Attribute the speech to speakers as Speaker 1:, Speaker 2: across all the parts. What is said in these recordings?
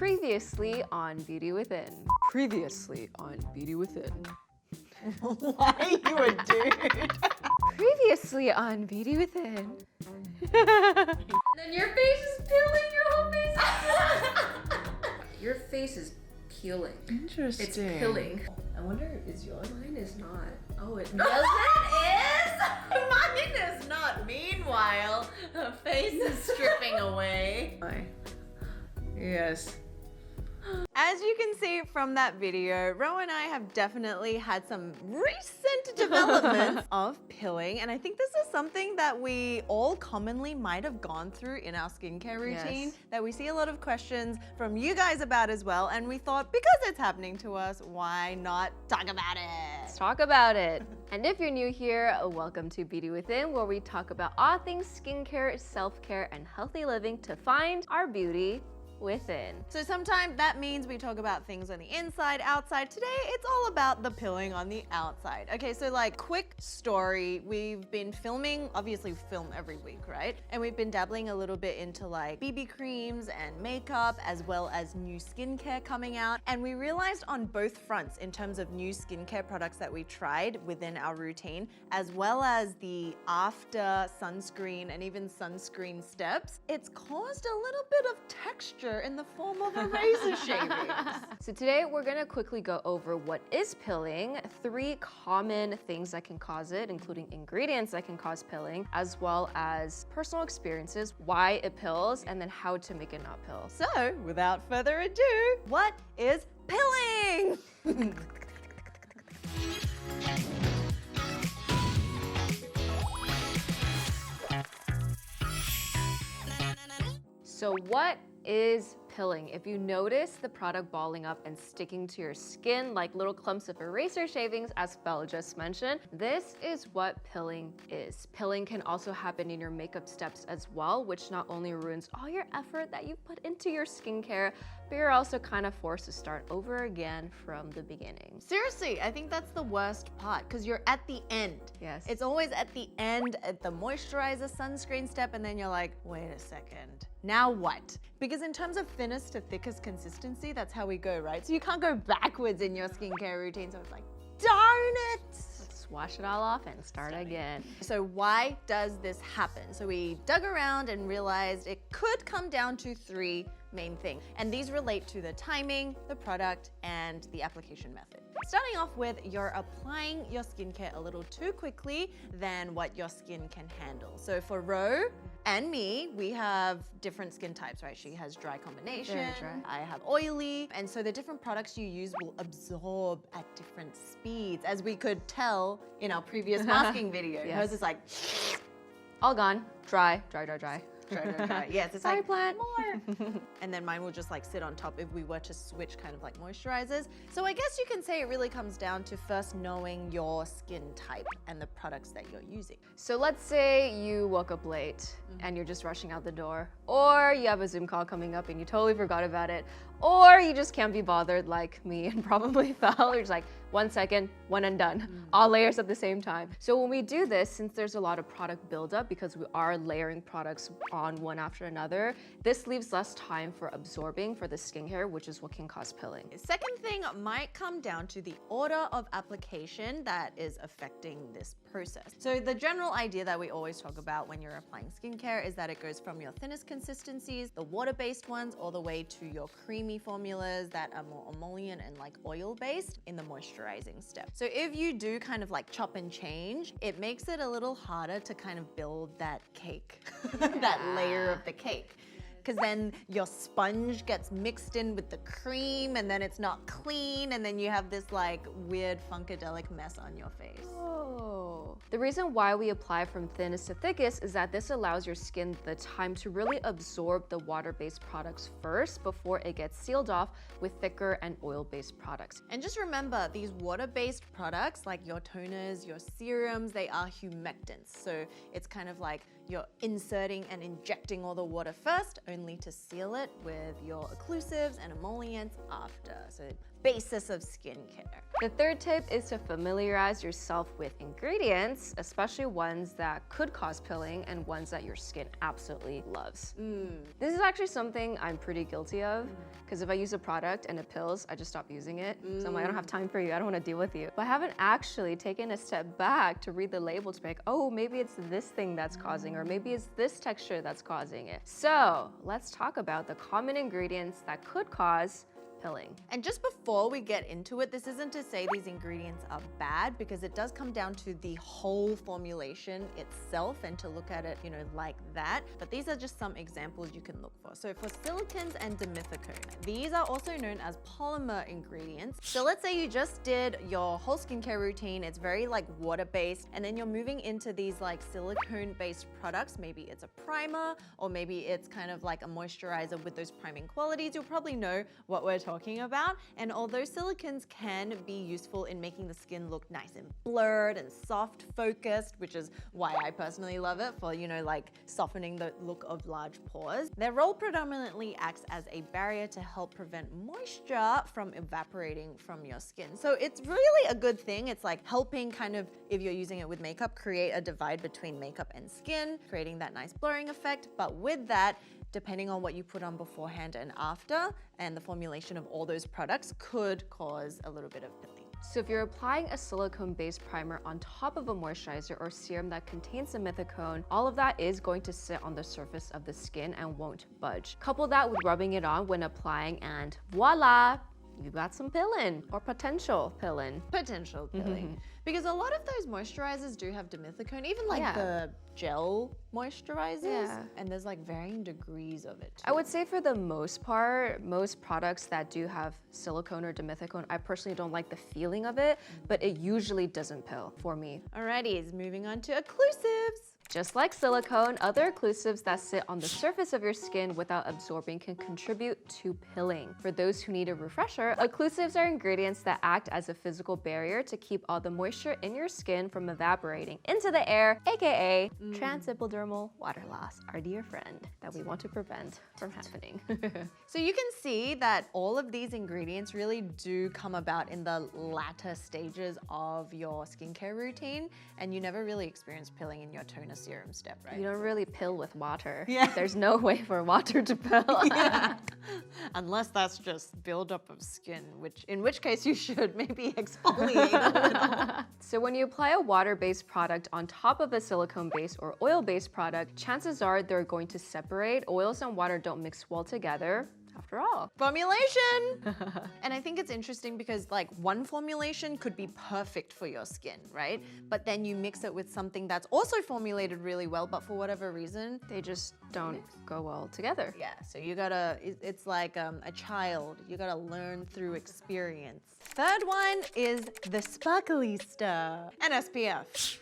Speaker 1: Previously on Beauty Within. Previously on Beauty Within.
Speaker 2: Why are you a dude?
Speaker 1: Previously on Beauty Within.
Speaker 3: And then your face is peeling, your whole face is peeling. Your face is peeling.
Speaker 2: Interesting.
Speaker 3: It's peeling.
Speaker 2: I wonder, is yours?
Speaker 3: Mine is not. Oh, it
Speaker 2: Yes, it is! Mine is not. Meanwhile, her face is stripping away. Yes. As you can see from that video, Ro and I have definitely had some recent developments of pilling, and I think this is something that we all commonly might have gone through in our skincare routine,
Speaker 1: Yes.
Speaker 2: that we see a lot of questions from you guys about as well, and we thought because it's happening to us, why not talk about it?
Speaker 1: Let's talk about it. And if you're new here, welcome to Beauty Within, where we talk about all things skincare, self-care, and healthy living to find our beauty within.
Speaker 2: So sometimes that means we talk about things on the inside, outside. Today, it's all about the pilling on the outside. Okay, so like quick story, we've been filming, obviously we film every week, right? And we've been dabbling a little bit into like BB creams and makeup, as well as new skincare coming out. And we realized on both fronts, in terms of new skincare products that we tried within our routine, as well as the after sunscreen and even sunscreen steps, it's caused a little bit of texture in the form of a razor shavings.
Speaker 1: So today we're gonna quickly go over what is pilling, 3 common things that can cause it, including ingredients that can cause pilling, as well as personal experiences, why it pills, and then how to make it not pill.
Speaker 2: So, without further ado, what is pilling?
Speaker 1: So what is pilling? If you notice the product balling up and sticking to your skin like little clumps of eraser shavings, as Fel just mentioned, this is what pilling is. Pilling can also happen in your makeup steps as well, which not only ruins all your effort that you've put into your skincare, but you're also kind of forced to start over again from the beginning.
Speaker 2: Seriously, I think that's the worst part, because you're at the end.
Speaker 1: Yes.
Speaker 2: It's always at the end, at the moisturizer, sunscreen step, and then you're like, wait a second, now what? Because in terms of thinnest to thickest consistency, that's how we go, right? So you can't go backwards in your skincare routine, so it's like, darn it!
Speaker 1: Let's wash it all off and start again.
Speaker 2: So why does this happen? So we dug around and realized it could come down to 3 main things. And these relate to the timing, the product, and the application method. Starting off with, you're applying your skincare a little too quickly than what your skin can handle. So for Ro and me, we have different skin types, right? She has dry combination,
Speaker 1: Very dry.
Speaker 2: I have oily, and so the different products you use will absorb at different speeds, as we could tell in our previous masking video.
Speaker 1: Yes.
Speaker 2: Hers is like,
Speaker 1: All gone. Dry, dry, dry, dry.
Speaker 2: dry. Yes, it's
Speaker 1: Sorry,
Speaker 2: like
Speaker 1: plant.
Speaker 2: more. And then mine will just like sit on top if we were to switch kind of like moisturizers. So I guess you can say it really comes down to first knowing your skin type and the products that you're using.
Speaker 1: So let's say you woke up late and you're just rushing out the door, or you have a Zoom call coming up and you totally forgot about it, or you just can't be bothered like me and probably Fel. You're just like, 1 second, one and done. All layers at the same time. So when we do this, since there's a lot of product buildup because we are layering products on one after another, this leaves less time for absorbing for the skincare, which is what can cause pilling.
Speaker 2: Second thing might come down to the order of application that is affecting this process. So the general idea that we always talk about when you're applying skincare is that it goes from your thinnest consistencies, the water-based ones, all the way to your creamy formulas that are more emollient and like oil-based in the moisturizing step. So if you do kind of like chop and change, it makes it a little harder to kind of build that cake, that layer of the cake. Because then your sponge gets mixed in with the cream and then it's not clean, and then you have this like weird funkadelic mess on your face.
Speaker 1: Oh. The reason why we apply from thinnest to thickest is that this allows your skin the time to really absorb the water-based products first before it gets sealed off with thicker and oil-based products.
Speaker 2: And just remember, these water-based products like your toners, your serums, they are humectants. So it's kind of like you're inserting and injecting all the water first, only to seal it with your occlusives and emollients after. So basis of skincare.
Speaker 1: The third tip is to familiarize yourself with ingredients, especially ones that could cause pilling and ones that your skin absolutely loves. This is actually something I'm pretty guilty of, because if I use a product and it pills, I just stop using it. So I'm like, I don't have time for you, I don't want to deal with you. But I haven't actually taken a step back to read the label to be like, oh, maybe it's this thing that's causing, or maybe it's this texture that's causing it. So let's talk about the common ingredients that could cause pilling.
Speaker 2: And just before we get into it, this isn't to say these ingredients are bad, because it does come down to the whole formulation itself and to look at it, you know, like that. But these are just some examples you can look for. So for silicons and dimethicone, these are also known as polymer ingredients. So let's say you just did your whole skincare routine, it's very like water-based, and then you're moving into these like silicone-based products. Maybe it's a primer, or maybe it's kind of like a moisturizer with those priming qualities. You'll probably know what we're talking about. And although silicons can be useful in making the skin look nice and blurred and soft focused, which is why I personally love it for, you know, like softening the look of large pores, their role predominantly acts as a barrier to help prevent moisture from evaporating from your skin. So it's really a good thing. It's like helping kind of, if you're using it with makeup, create a divide between makeup and skin, creating that nice blurring effect. But with that, depending on what you put on beforehand and after, and the formulation of all those products could cause a little bit of pilling.
Speaker 1: So if you're applying a silicone-based primer on top of a moisturizer or serum that contains dimethicone, all of that is going to sit on the surface of the skin and won't budge. Couple that with rubbing it on when applying, and voila, you got some pilling, or potential pilling.
Speaker 2: Potential pilling. Because a lot of those moisturizers do have dimethicone, even like
Speaker 1: Yeah.
Speaker 2: the gel moisturizers.
Speaker 1: Yeah.
Speaker 2: And there's like varying degrees of it too.
Speaker 1: I would say for the most part, most products that do have silicone or dimethicone, I personally don't like the feeling of it, but it usually doesn't pill for me.
Speaker 2: Alrighty, moving on to occlusives.
Speaker 1: Just like silicone, other occlusives that sit on the surface of your skin without absorbing can contribute to pilling. For those who need a refresher, occlusives are ingredients that act as a physical barrier to keep all the moisture in your skin from evaporating into the air, aka transepidermal water loss, our dear friend that we want to prevent from happening.
Speaker 2: So you can see that all of these ingredients really do come about in the latter stages of your skincare routine, and you never really experience pilling in your toner serum step, right?
Speaker 1: You don't really pill with water.
Speaker 2: Yeah.
Speaker 1: There's no way for water to pill.
Speaker 2: Yeah. Unless that's just buildup of skin, in which case you should maybe exfoliate a little.
Speaker 1: So when you apply a water-based product on top of a silicone-based or oil-based product, chances are they're going to separate. Oils and water don't mix well together, after all.
Speaker 2: Formulation! And I think it's interesting because like one formulation could be perfect for your skin, right? But then you mix it with something that's also formulated really well, but for whatever reason,
Speaker 1: They just don't go well together.
Speaker 2: yeah, so you gotta, it's like a child. You gotta learn through experience. Third one is the sparkly stuff. And SPF.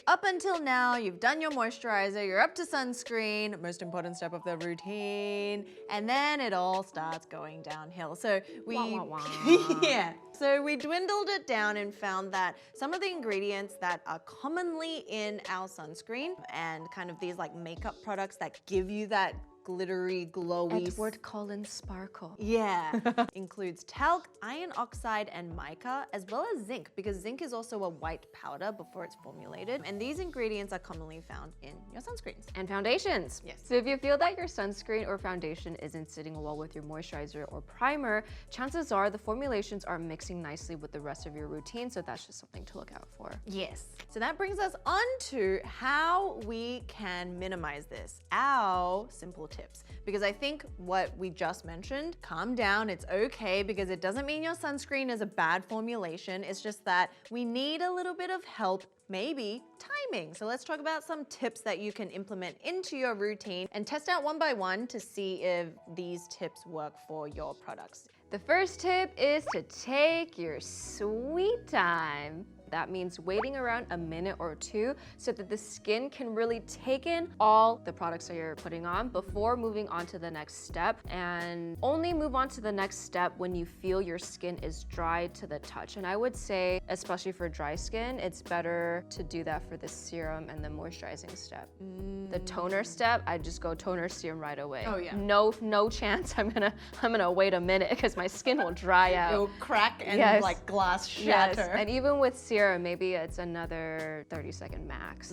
Speaker 2: Up until now, you've done your moisturizer, you're up to sunscreen, most important step of the routine, and then it all starts going downhill. So we,
Speaker 1: Wah, wah, wah.
Speaker 2: yeah. So we dwindled it down and found that some of the ingredients that are commonly in our sunscreen and kind of these like makeup products that give you that glittery, glowy.
Speaker 1: Edward Cullen Sparkle.
Speaker 2: Yeah. Includes talc, iron oxide, and mica, as well as zinc, because zinc is also a white powder before it's formulated. And these ingredients are commonly found in your sunscreens.
Speaker 1: And foundations.
Speaker 2: Yes.
Speaker 1: So if you feel that your sunscreen or foundation isn't sitting well with your moisturizer or primer, chances are the formulations are mixing nicely with the rest of your routine, so that's just something to look out for.
Speaker 2: Yes. So that brings us on to how we can minimize this. Our simple tips. Because I think what we just mentioned, calm down, it's okay, because it doesn't mean your sunscreen is a bad formulation. It's just that we need a little bit of help, maybe timing. So let's talk about some tips that you can implement into your routine and test out one by one to see if these tips work for your products.
Speaker 1: The first tip is to take your sweet time. That means waiting around a minute or two so that the skin can really take in all the products that you're putting on before moving on to the next step. And only move on to the next step when you feel your skin is dry to the touch. And I would say, especially for dry skin, it's better to do that for the serum and the moisturizing step. the toner step, I just go toner serum right away.
Speaker 2: Oh, yeah.
Speaker 1: No chance I'm gonna wait a minute because my skin will dry out.
Speaker 2: It'll crack and
Speaker 1: Yes.
Speaker 2: like glass
Speaker 1: Yes,
Speaker 2: shatter.
Speaker 1: and even with serum, maybe it's another 30-second max.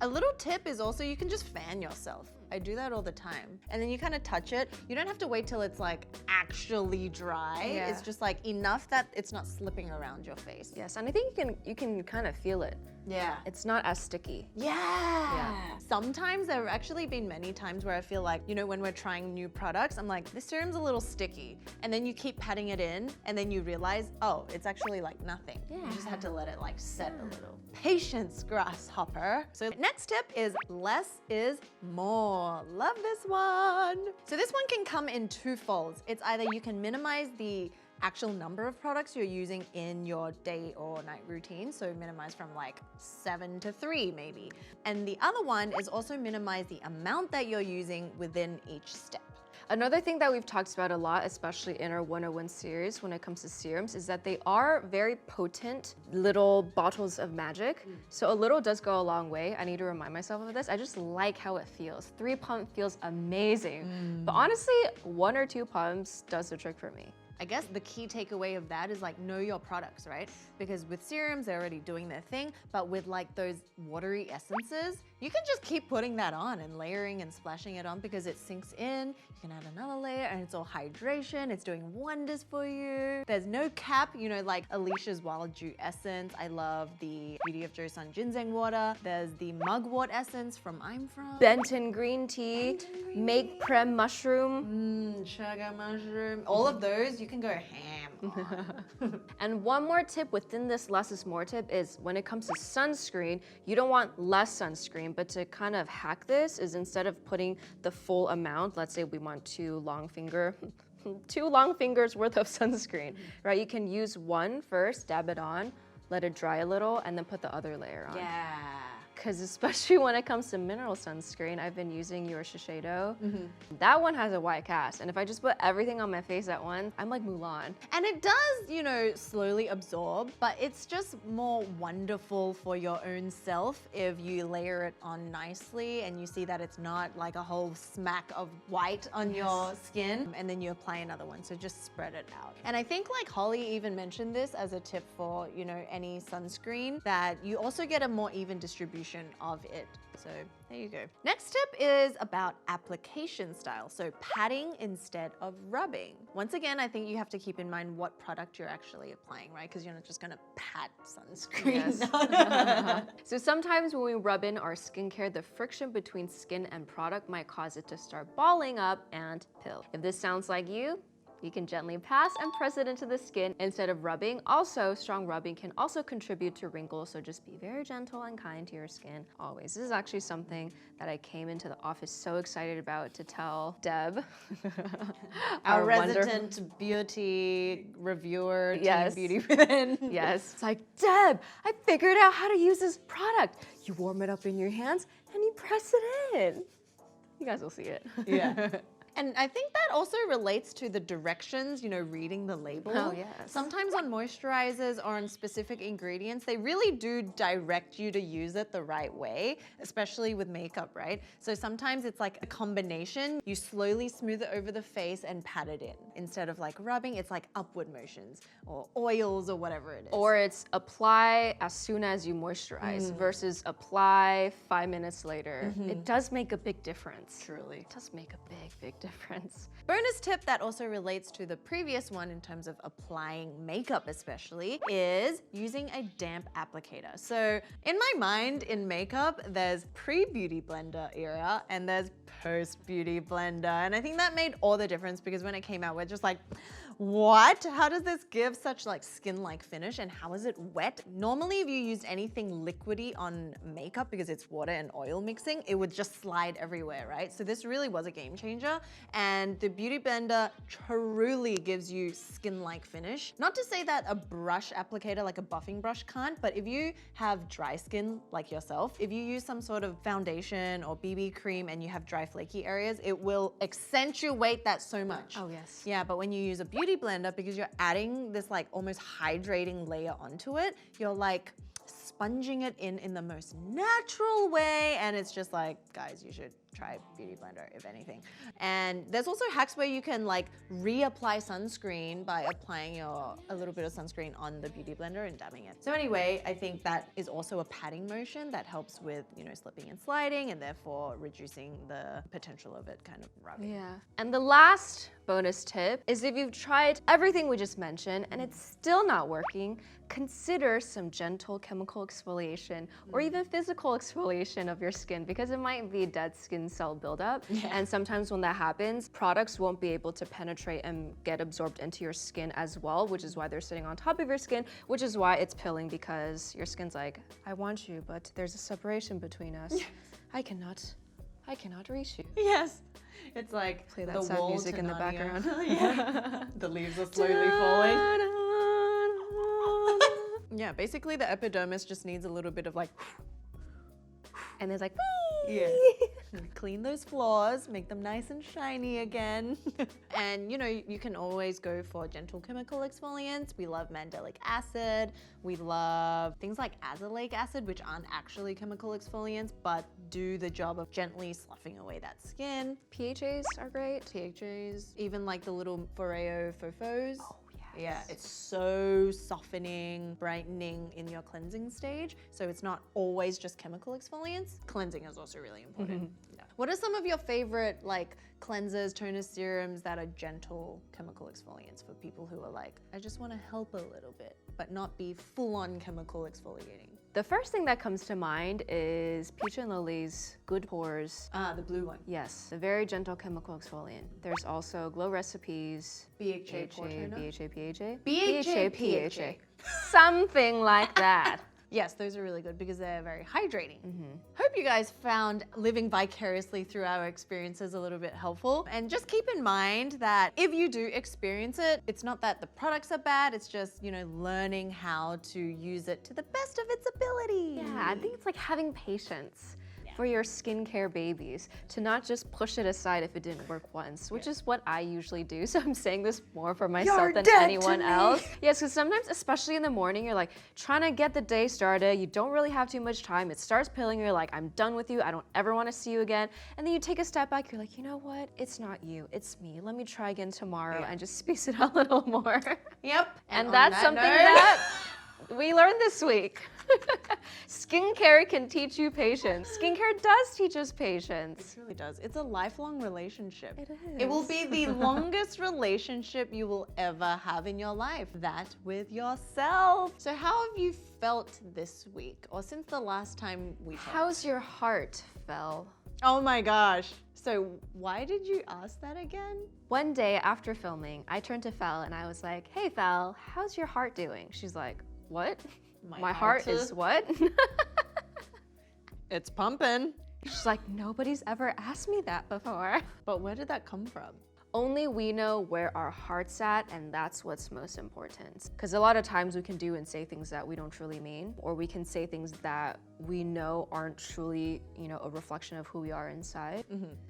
Speaker 2: A little tip is also you can just fan yourself. I do that all the time. And then you kind of touch it. You don't have to wait till it's like actually dry.
Speaker 1: Yeah.
Speaker 2: It's just like enough that it's not slipping around your face.
Speaker 1: Yes, and I think you can kind of feel it.
Speaker 2: Yeah.
Speaker 1: It's not as sticky.
Speaker 2: Yeah. Sometimes there have actually been many times where I feel like, you know, when we're trying new products, I'm like, this serum's a little sticky. And then you keep patting it in and then you realize, oh, it's actually like nothing. You just had to let it like set a little. Patience, grasshopper. So next tip is less is more. Love this one. So this one can come in two folds. It's either you can minimize the actual number of products you're using in your day or night routine. So minimize from like 7 to 3 maybe. And the other one is also minimize the amount that you're using within each step.
Speaker 1: Another thing that we've talked about a lot, especially in our 101 series when it comes to serums, is that they are very potent little bottles of magic. So a little does go a long way. I need to remind myself of this. I just like how it feels. 3 pump feels amazing. But honestly, 1 or 2 pumps does the trick for me.
Speaker 2: I guess the key takeaway of that is like know your products, right? Because with serums, they're already doing their thing, but with like those watery essences, you can just keep putting that on and layering and splashing it on because it sinks in. You can add another layer and it's all hydration. It's doing wonders for you. There's no cap, you know, like Alicia's Wild Dew Essence. I love the Beauty of Joseon Ginseng Water. There's the Mugwort Essence from I'm From.
Speaker 1: Benton green tea, Make Prem mushroom.
Speaker 2: Sugar mushroom. All of those, you can go ham on.
Speaker 1: And one more tip within this less is more tip is when it comes to sunscreen, you don't want less sunscreen, but to kind of hack this is instead of putting the full amount, let's say we want 2 long fingers worth of sunscreen, right? You can use one first, dab it on, let it dry a little, and then put the other layer on.
Speaker 2: Yeah.
Speaker 1: Because especially when it comes to mineral sunscreen, I've been using your Shiseido. That one has a white cast, and if I just put everything on my face at once, I'm like Mulan.
Speaker 2: And it does, you know, slowly absorb, but it's just more wonderful for your own self if you layer it on nicely and you see that it's not like a whole smack of white on your skin, and then you apply another one. So just spread it out. And I think like Holly even mentioned this as a tip for, you know, any sunscreen, that you also get a more even distribution of it. So there you go. Next tip is about application style. So patting instead of rubbing. Once again, I think you have to keep in mind what product you're actually applying, right? Because you're not just gonna pat sunscreen.
Speaker 1: Yes. So sometimes when we rub in our skincare, the friction between skin and product might cause it to start balling up and pill. If this sounds like you can gently pass and press it into the skin instead of rubbing. Also, strong rubbing can also contribute to wrinkles, so just be very gentle and kind to your skin always. This is actually something that I came into the office so excited about to tell Deb,
Speaker 2: our resident beauty reviewer,
Speaker 1: Yes.
Speaker 2: Team Beauty Within.
Speaker 1: Yes. It's like, Deb, I figured out how to use this product. You warm it up in your hands and you press it in. You guys will see it.
Speaker 2: Yeah. And I think that also relates to the directions, you know, reading the label.
Speaker 1: Oh, yes.
Speaker 2: Sometimes on moisturizers or on specific ingredients, they really do direct you to use it the right way, especially with makeup, right? So sometimes it's like a combination. You slowly smooth it over the face and pat it in. Instead of like rubbing, it's like upward motions or oils or whatever it is.
Speaker 1: Or it's apply as soon as you moisturize versus apply 5 minutes later. It does make a big difference.
Speaker 2: Truly.
Speaker 1: It does make a big difference.
Speaker 2: Bonus tip that also relates to the previous one in terms of applying makeup especially is using a damp applicator. So in my mind, in makeup, there's pre-beauty blender era and there's post-beauty blender. And I think that made all the difference because when it came out, we're just like, what? How does this give such like skin-like finish and how is it wet? Normally, if you used anything liquidy on makeup because it's water and oil mixing, it would just slide everywhere, right? So this really was a game changer. And the Beauty Blender truly gives you skin-like finish. Not to say that a brush applicator like a buffing brush can't, but if you have dry skin like yourself, if you use some sort of foundation or BB cream and you have dry flaky areas, it will accentuate that so much.
Speaker 1: Oh, yes.
Speaker 2: Yeah, but when you use a beauty blender, because you're adding this like almost hydrating layer onto it, you're like sponging it in the most natural way. And it's just like, guys, you should try Beauty Blender if anything. And there's also hacks where you can like reapply sunscreen by applying a little bit of sunscreen on the Beauty Blender and dabbing it. So anyway, I think that is also a patting motion that helps with, you know, slipping and sliding and therefore reducing the potential of it kind of rubbing.
Speaker 1: Yeah. And the last bonus tip is if you've tried everything we just mentioned and it's still not working, consider some gentle chemical exfoliation or even physical exfoliation of your skin, because it might be dead skin cell buildup. And sometimes when that happens, products won't be able to penetrate and get absorbed into your skin as well, which is why they're sitting on top of your skin, which is why it's pilling, because your skin's like, I want you, but there's a separation between us. I cannot reach you.
Speaker 2: Yes. It's like
Speaker 1: Play that
Speaker 2: the
Speaker 1: sad
Speaker 2: wall
Speaker 1: music in the
Speaker 2: to Narnia.
Speaker 1: background.
Speaker 2: Yeah. The leaves are slowly falling. Yeah, basically the epidermis just needs a little bit of like,
Speaker 1: And there's like,
Speaker 2: yeah. Clean those floors, make them nice and shiny again. And you know, you can always go for gentle chemical exfoliants. We love mandelic acid. We love things like azelaic acid, which aren't actually chemical exfoliants, but do the job of gently sloughing away that skin.
Speaker 1: PHAs are great.
Speaker 2: THAs, even like the little Foreo Fofos.
Speaker 1: Oh,
Speaker 2: Yeah, it's so softening, brightening in your cleansing stage. So it's not always just chemical exfoliants. Cleansing is also really important. Yeah. What are some of your favorite like cleansers, toner serums that are gentle chemical exfoliants for people who are like, I just want to help a little bit, but not be full-on chemical exfoliating?
Speaker 1: The first thing that comes to mind is Peach and Lily's Good Pores.
Speaker 2: Ah, the blue one.
Speaker 1: Yes, a very gentle chemical exfoliant. There's also Glow Recipes,
Speaker 2: BHA pore toner?
Speaker 1: BHA, PHA. Something like that.
Speaker 2: Yes, those are really good because they're very hydrating. Hope you guys found living vicariously through our experiences a little bit helpful. And just keep in mind that if you do experience it, it's not that the products are bad, it's just, you know, learning how to use it to the best of its ability.
Speaker 1: Yeah, I think it's like having patience for your skincare babies, to not just push it aside if it didn't work once, which is what I usually do. So I'm saying this more for myself than anyone else. Yes, because sometimes, especially in the morning, you're like trying to get the day started. You don't really have too much time. It starts pilling. You're like, I'm done with you. I don't ever want to see you again. And then you take a step back. You're like, you know what? It's not you. It's me. Let me try again tomorrow and just space it out a little more.
Speaker 2: Yep.
Speaker 1: And that's something that we learned this week. Skincare can teach you patience. Skincare does teach us patience.
Speaker 2: It really does. It's a lifelong relationship.
Speaker 1: It is.
Speaker 2: It will be the longest relationship you will ever have in your life. That with yourself. So how have you felt this week or since the last time we talked?
Speaker 1: How's your heart, Fel?
Speaker 2: Oh my gosh. So why did you ask that again?
Speaker 1: One day after filming, I turned to Fel and I was like, hey Fel, how's your heart doing? She's like, what? My heart is what?
Speaker 2: It's pumping.
Speaker 1: She's like, nobody's ever asked me that before.
Speaker 2: But where did that come from?
Speaker 1: Only we know where our heart's at, and that's what's most important. Because a lot of times we can do and say things that we don't truly mean, or we can say things that we know aren't truly, you know, a reflection of who we are inside.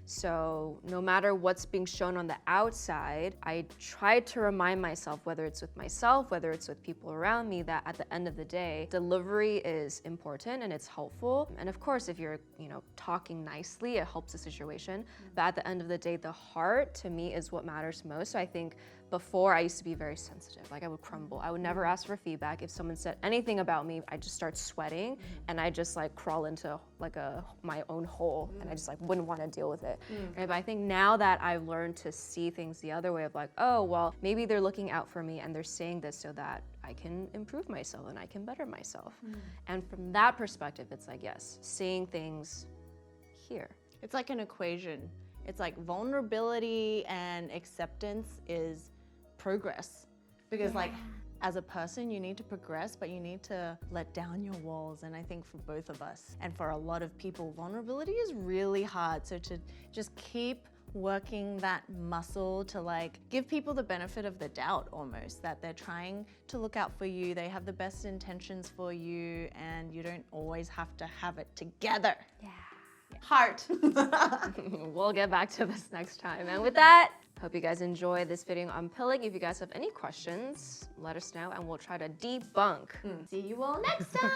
Speaker 1: So no matter what's being shown on the outside, I try to remind myself, whether it's with myself, whether it's with people around me, that at the end of the day, delivery is important and it's helpful. And of course, if you're, you know, talking nicely, it helps the situation. But at the end of the day, the heart, to me, is what matters most. So I think before I used to be very sensitive, like I would crumble. I would never ask for feedback. If someone said anything about me, I just start sweating and I just like crawl into like my own hole and I just like wouldn't want to deal with it. Right? But I think now that I've learned to see things the other way of like, oh, well, maybe they're looking out for me and they're saying this so that I can improve myself and I can better myself. And from that perspective, it's like, yes, seeing things here.
Speaker 2: It's like an equation. It's like vulnerability and acceptance is progress. Because like as a person, you need to progress, but you need to let down your walls. And I think for both of us and for a lot of people, vulnerability is really hard. So to just keep working that muscle to like give people the benefit of the doubt almost, that they're trying to look out for you, they have the best intentions for you, and you don't always have to have it together.
Speaker 1: Yeah.
Speaker 2: Heart.
Speaker 1: We'll get back to this next time. And with that, hope you guys enjoyed this video on pilling. If you guys have any questions, let us know and we'll try to debunk.
Speaker 2: See you all next time.